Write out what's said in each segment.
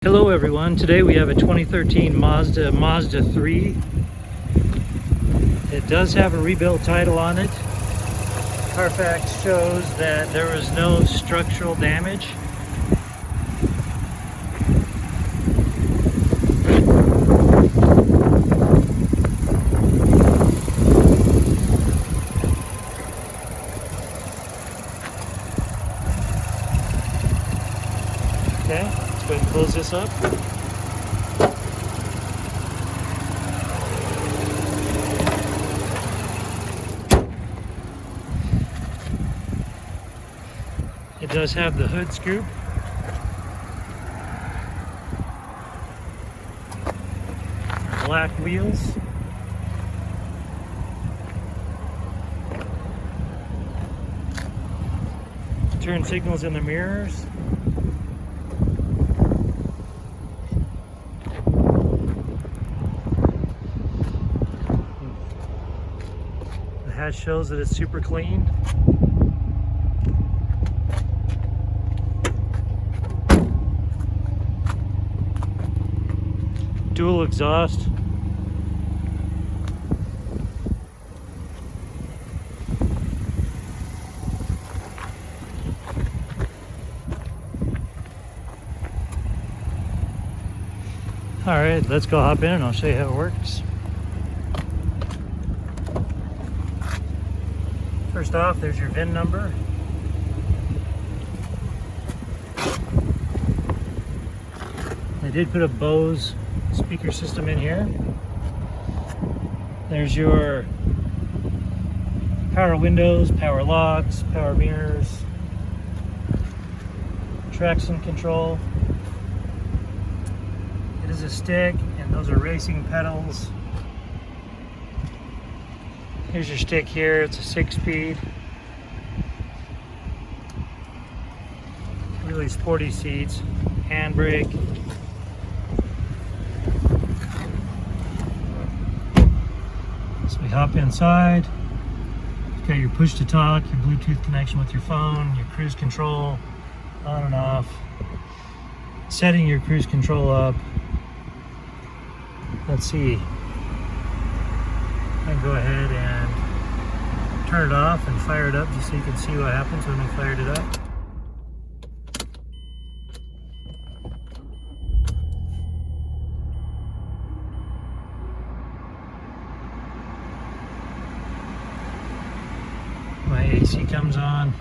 Hello everyone, today we have a 2013 Mazda 3. It does have a rebuilt title on it. Carfax shows that there was no structural damage. Okay, let's go ahead and close this up. It does have the hood scoop. Black wheels. Turn signals in the mirrors. The hatch shows that it's super clean. Dual exhaust. All right, let's go hop in and I'll show you how it works. First off, there's your VIN number. I did put a Bose speaker system in here. There's your power windows, power locks, power mirrors, traction control. It is a stick, and those are racing pedals. Here's your stick here, it's a 6-speed. Really sporty seats, handbrake. So we hop inside. You've got your push to talk, your Bluetooth connection with your phone, your cruise control, on and off. Setting your cruise control up. Let's see. I can go ahead and turn it off and fire it up just so you can see what happens when we fired it up. My AC comes on.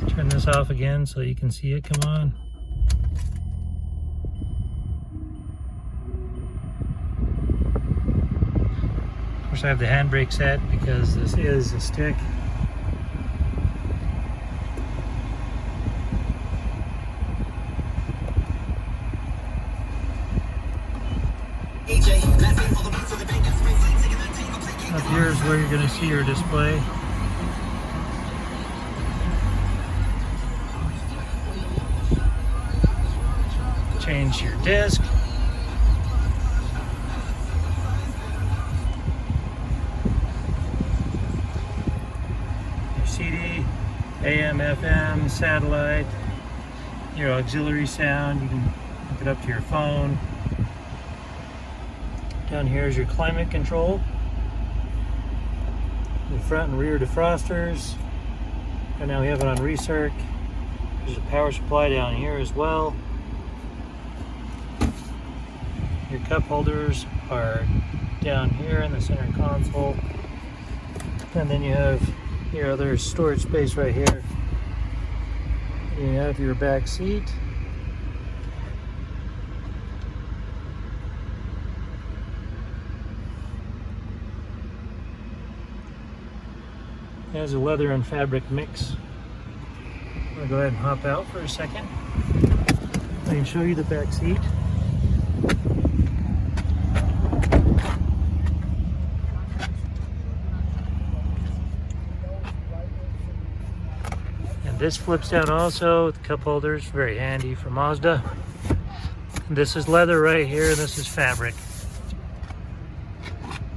Let's turn this off again so you can see it come on. Of course, I have the handbrake set because this is a stick. Up here is where you're going to see your display. Change your disc. Your CD, AM, FM, satellite, your auxiliary sound. You can hook it up to your phone. Down here is your climate control. The front and rear defrosters. And now we have it on recirc. There's a power supply down here as well. Your cup holders are down here in the center console. And then you have your other storage space right here. You have your back seat. It has a leather and fabric mix. I'm going to go ahead and hop out for a second. I can show you the back seat. And this flips down also with cup holders, very handy for Mazda. This is leather right here, and this is fabric.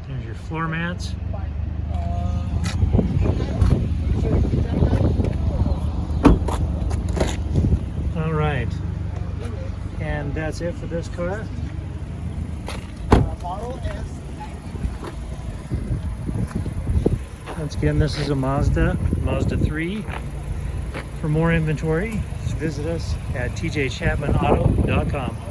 There's your floor mats. And that's it for this car. Model S. Once again, this is a Mazda 3. For more inventory, just visit us at tjchapmanauto.com.